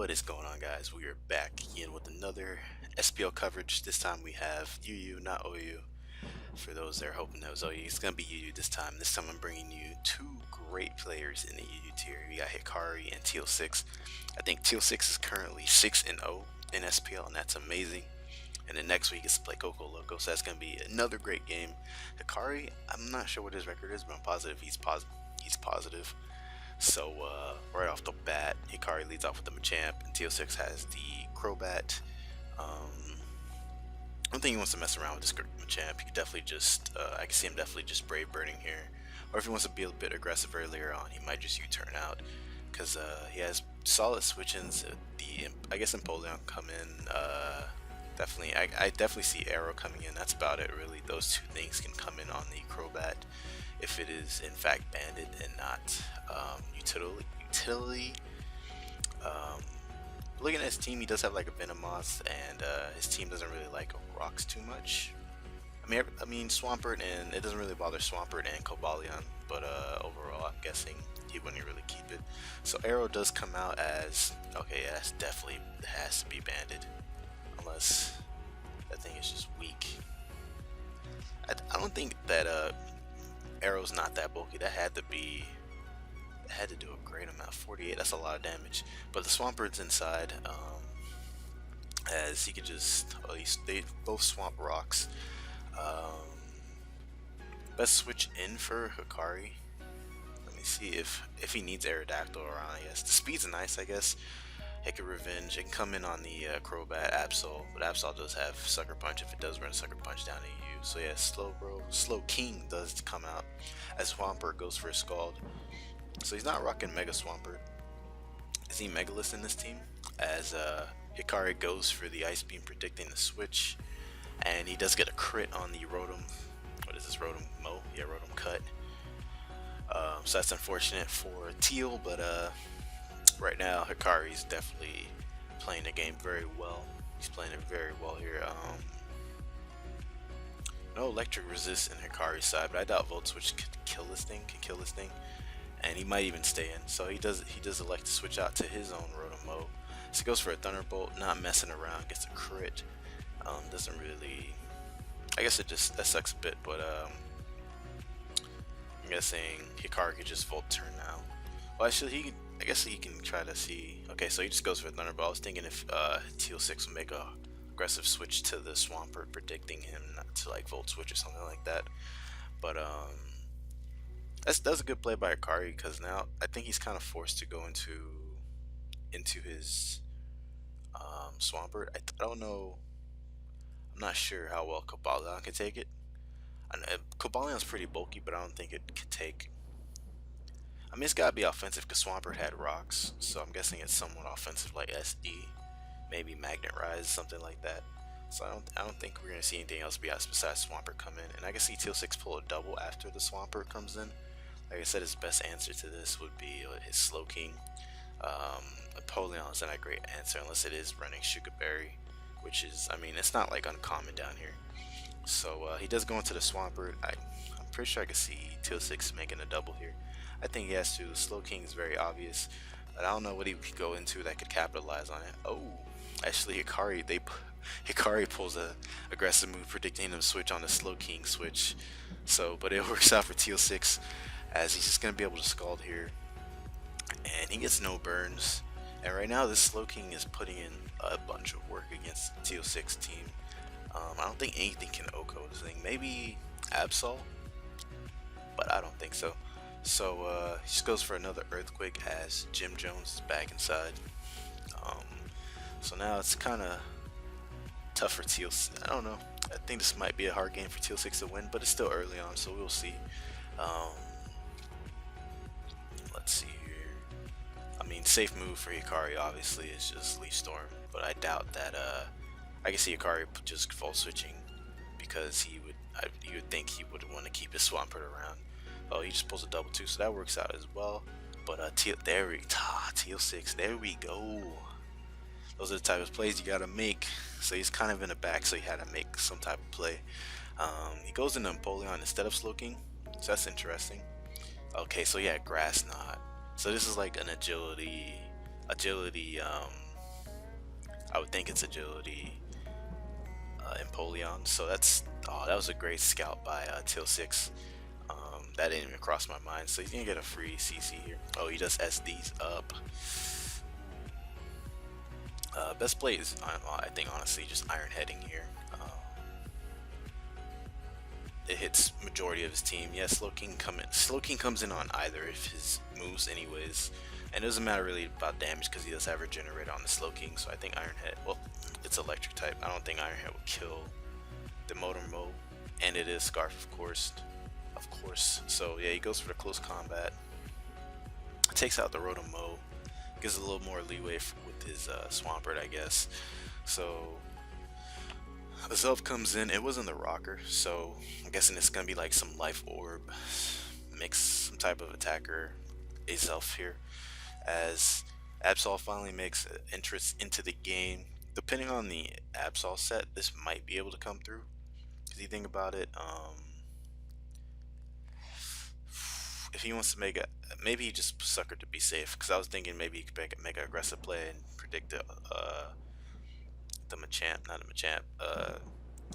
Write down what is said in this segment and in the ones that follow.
What is going on, guys? We are back again with another SPL coverage. This time we have UU, not OU. For those that are hoping that was OU, it's going to be UU this time. This time I'm bringing you two great players in the UU tier. We got Hikari and Teal6. I think Teal6 is currently 6-0 in SPL, and that's amazing. And then next week is play Coco Loco, so that's going to be another great game. Hikari, I'm not sure what his record is, but I'm positive he's positive. So right off the bat, Hikari leads off with the Machamp, and Teal6 has the Crobat. I don't think he wants to mess around with this Machamp. He could definitely just, I can see him definitely just Brave Birding here. Or if he wants to be a bit aggressive earlier on, he might just U-turn out. Because he has solid switch-ins. I guess Empoleon come in. Definitely, I definitely see Arrow coming in. That's about it, really. Those two things can come in on the Crobat if it is in fact banded and not utility. Um, Looking at his team, he does have like a Venomoth, and his team doesn't really like rocks too much. I mean Swampert, and it doesn't really bother Swampert and Cobalion, but overall, I'm guessing he wouldn't really keep it. So Arrow does come out as okay. Yeah, that's definitely has to be banded, unless that thing is just weak. I don't think that Arrow's not that bulky. That had to do a great amount. 48. That's a lot of damage. But the Swampert's inside, as he could just they both swamp rocks. Let's switch in for Hikari. Let me see if he needs Aerodactyl around. I guess the speed's nice. I guess Hicka Revenge. It can come in on the Crobat Absol, but Absol does have Sucker Punch if it does run Sucker Punch down to you. So yeah, Slow King does come out as Swampert goes for a Scald. So he's not rocking Mega Swampert. Is he Megalith in this team? As Hikari goes for the Ice Beam, predicting the switch, and he does get a crit on the Rotom. What is this, Rotom Mo? Yeah, Rotom Cut. So that's unfortunate for Teal, but right now Hikari's definitely playing the game very well. He's playing it very well here. No electric resist in Hikari's side, but I doubt Volt Switch could kill this thing. And he might even stay in. So he does elect to switch out to his own Rotom Mo. So he goes for a Thunderbolt, not messing around, gets a crit. Doesn't really, I guess that sucks a bit, but I'm guessing Hikari could just Volt Turn now. Well, actually, I guess he can try to see. Okay, so he just goes for Thunderbolt. I was thinking if Teal6 will make a aggressive switch to the Swampert, predicting him not to like Volt Switch or something like that. But that's a good play by Hikari, because now I think he's kind of forced to go into his Swampert. I don't know. I'm not sure how well Cobalion can take it. Cobalion's pretty bulky, but I don't think it could take. I mean, it's gotta be offensive because Swampert had rocks, so I'm guessing it's somewhat offensive, like SD, maybe Magnet Rise, something like that. So I don't think we're gonna see anything else besides Swampert come in, and I can see Teal6 pull a double after the Swampert comes in. Like I said, his best answer to this would be his Slow King. Empoleon is not a great answer unless it is running Sugar Berry, which is, I mean, it's not like uncommon down here. So he does go into the Swampert. I'm pretty sure I can see Teal6 making a double here. I think he has to. Slow King is very obvious, but I don't know what he could go into that could capitalize on it. Oh, actually Hikari pulls a aggressive move, predicting him to switch on the Slow King switch. So, but it works out for Teal6, as he's just gonna be able to Scald here, and he gets no burns. And right now, this Slow King is putting in a bunch of work against the Teal6 team. I don't think anything can OHKO this thing. Maybe Absol, but I don't think so. So he just goes for another Earthquake as Jim Jones is back inside. So now it's kind of tough for Teal6. I don't know. I think this might be a hard game for Teal6 to win, but it's still early on, so we'll see. Let's see here. I mean, safe move for Hikari obviously is just Leaf Storm, but I doubt that. I can see Hikari just Volt Switching, because you would think he would want to keep his Swampert around. Oh, he just pulls a double too, so that works out as well. But Teal6, there we go. Those are the type of plays you gotta make. So he's kind of in the back, so he had to make some type of play. He goes into Empoleon instead of Slow King, so that's interesting. Okay, so yeah, Grass Knot. So this is like an agility I would think it's agility, Empoleon. So that's, oh, that was a great scout by Teal6. That didn't even cross my mind. So he's gonna get a free CC here. Oh, he does SDs up. Best play is, I think, honestly, just Iron Heading here. It hits majority of his team. Yeah, Slow King comes in on either of his moves, anyways, and it doesn't matter really about damage because he does have Regenerate on the Slow King. So I think Iron Head. Well, it's Electric type. I don't think Iron Head would kill the Motormo, and it is Scarf, of course. So yeah, he goes for the close combat. Takes out the Rotom-Mow, gives a little more leeway with his Swampert, I guess. So the Zelf comes in. It wasn't the Rocker, so I'm guessing it's gonna be like some Life Orb mix, some type of attacker, a Zelf here. As Absol finally makes an entrance into the game. Depending on the Absol set, this might be able to come through. Because you think about it, if he wants to make a, maybe he just suckered to be safe. Because I was thinking maybe he could make an aggressive play and predict the Machamp, not a Machamp,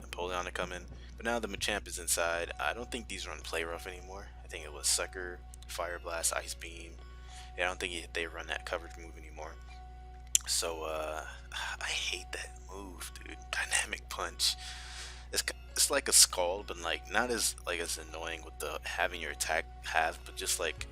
Napoleon to come in. But now the Machamp is inside. I don't think these run Play Rough anymore. I think it was Sucker, Fire Blast, Ice Beam. Yeah, I don't think they run that coverage move anymore. So I hate that move, dude. Dynamic Punch. It's like a Scald, but like not as as annoying with the having your attack half, but just like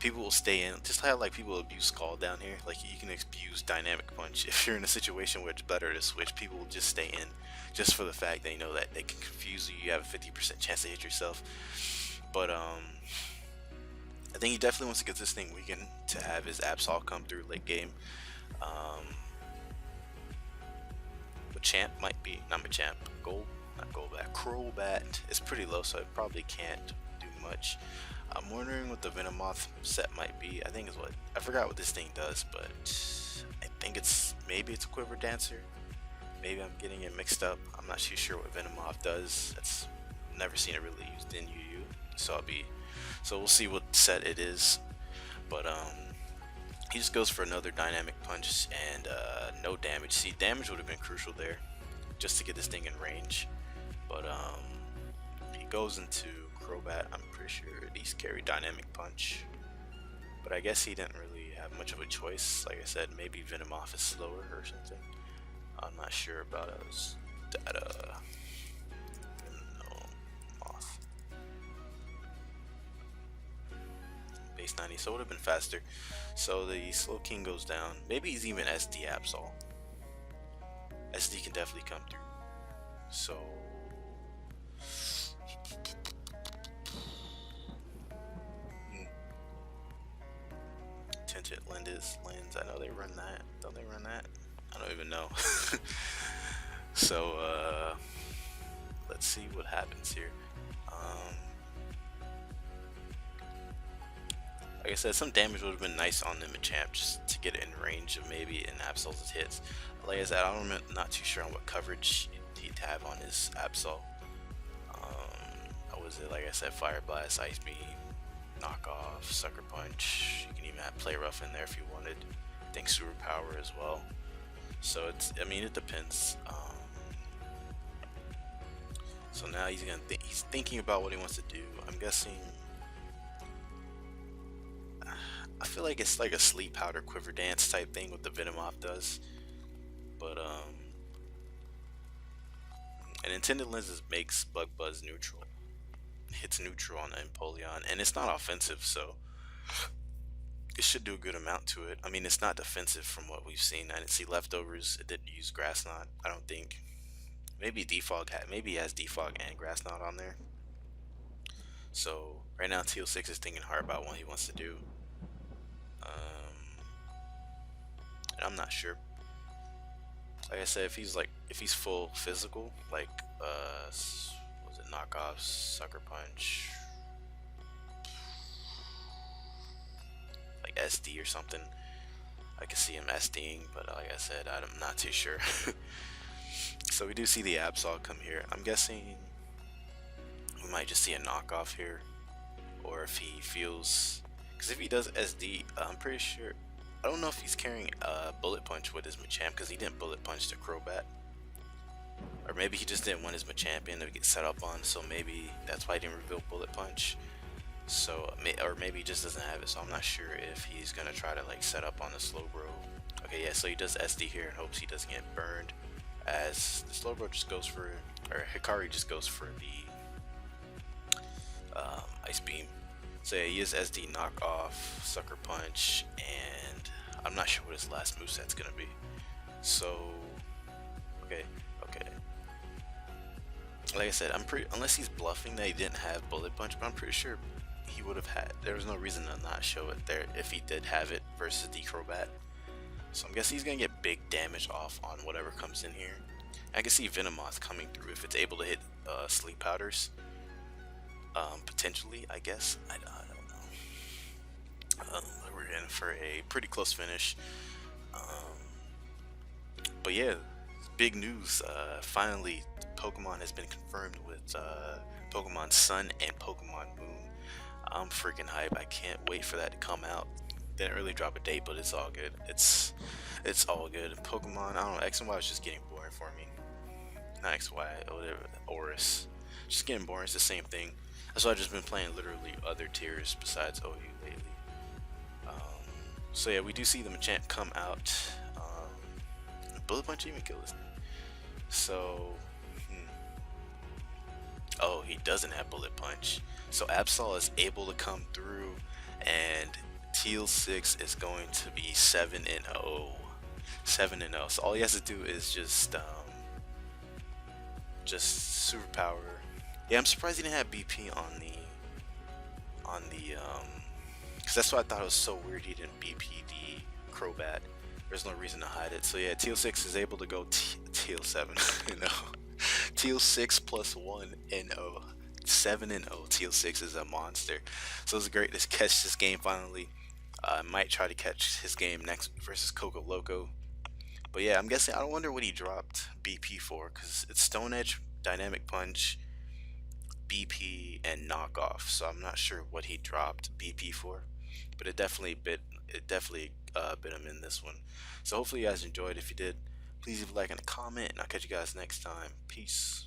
people will stay in. Just how like people abuse Scald down here. Like you can abuse Dynamic Punch if you're in a situation where it's better to switch. People will just stay in, just for the fact they know that they can confuse you. You have a 50% chance to hit yourself. But I think he definitely wants to get this thing weakened to have his Absol come through late game. Machamp might be, not Machamp, not Golbat, Crobat is pretty low, so it probably can't do much. I'm wondering what the Venomoth set might be. I think it's what, I forgot what this thing does, but I think maybe it's a Quiver Dancer. Maybe I'm getting it mixed up. I'm not too sure what Venomoth does. That's never seen it really used in UU, so we'll see what set it is. But he just goes for another Dynamic Punch and no damage. See, damage would have been crucial there just to get this thing in range. But he goes into Crobat. I'm pretty sure these carry Dynamic Punch, but I guess he didn't really have much of a choice. Like I said, maybe Venomoth is slower or something. I'm not sure about his data. Venomoth. Base 90, so it would have been faster. So the Slow King goes down. Maybe he's even SD Absol. SD can definitely come through. So tinted lens. I know they run that. Don't they run that? I don't even know. So let's see what happens here. Like I said, some damage would have been nice on the Machamp just to get it in range of maybe an Absol's hits. Like I said, I'm not too sure on what coverage he'd have on his Absol. What was it? Like I said, Fire Blast, Ice Beam, Knockoff, Sucker Punch. You can even have Play Rough in there if you wanted. I think Super Power as well. So it depends. So now he's thinking about what he wants to do. I'm guessing. I feel like it's like a Sleep Powder Quiver Dance type thing what the Venomoth does. But and Intended Lenses makes Bug Buzz neutral. Hits neutral on the Empoleon, and it's not offensive, so it should do a good amount to it. I mean, it's not defensive from what we've seen. I didn't see Leftovers. It didn't use Grass Knot, I don't think. Maybe maybe he has Defog and Grass Knot on there. So right now Teal6 is thinking hard about what he wants to do. And I'm not sure. Like I said, if he's full physical, like was it Knockoff, Sucker Punch, like SD or something, I could see him SDing, but like I said, I'm not too sure. So we do see the Absol come here. I'm guessing we might just see a knockoff here, or if he feels, because if he does SD, I'm pretty sure. I don't know if he's carrying bullet punch with his Machamp because he didn't bullet punch the Crobat, or maybe he just didn't want his Machampion to get set up on. So maybe that's why he didn't reveal bullet punch. So or maybe he just doesn't have it. So I'm not sure if he's gonna try to like set up on the Slowbro. Okay, yeah. So he does SD here and hopes he doesn't get burned, as the Slowbro just goes for, or Hikari just goes for the Ice Beam. So yeah, he is SD knockoff, Sucker Punch, and I'm not sure what his last moveset's gonna be. So, okay, okay. Like I said, I'm pretty, unless he's bluffing that he didn't have Bullet Punch, but I'm pretty sure he would have had, there was no reason to not show it there if he did have it versus the Crobat. So I'm guessing he's gonna get big damage off on whatever comes in here. I can see Venomoth coming through if it's able to hit Sleep Powders. Potentially, I guess. I don't know. We're in for a pretty close finish. But yeah, big news. Finally, Pokemon has been confirmed with Pokemon Sun and Pokemon Moon. I'm freaking hype. I can't wait for that to come out. Didn't really drop a date, but it's all good. It's all good. Pokemon, I don't know. X and Y is just getting boring for me. Not X, Y, whatever. Oris, just getting boring. It's the same thing. That's why I've just been playing literally other tiers besides OU lately. So yeah, we do see the Machamp come out. Bullet Punch even kill this thing. So, oh, he doesn't have Bullet Punch. So Absol is able to come through, and Teal6 is going to be 7-0. 7-0. So all he has to do is just superpower. Yeah, I'm surprised he didn't have BP on the because that's why I thought it was so weird he didn't BP the Crobat. There's no reason to hide it. So yeah, Teal6 is able to go Teal7, you know. Teal6 plus 1 and 0. 7-0. Teal6 is a monster. So it's great to catch this game finally. I might try to catch his game next versus Coco Loco. But yeah, I'm guessing, I don't wonder what he dropped BP for, because it's Stone Edge, Dynamic Punch, BP, and Knockoff. So I'm not sure what he dropped BP for, but it definitely bit him in this one. So hopefully you guys enjoyed. If you did, please leave a like and a comment, and I'll catch you guys next time. Peace.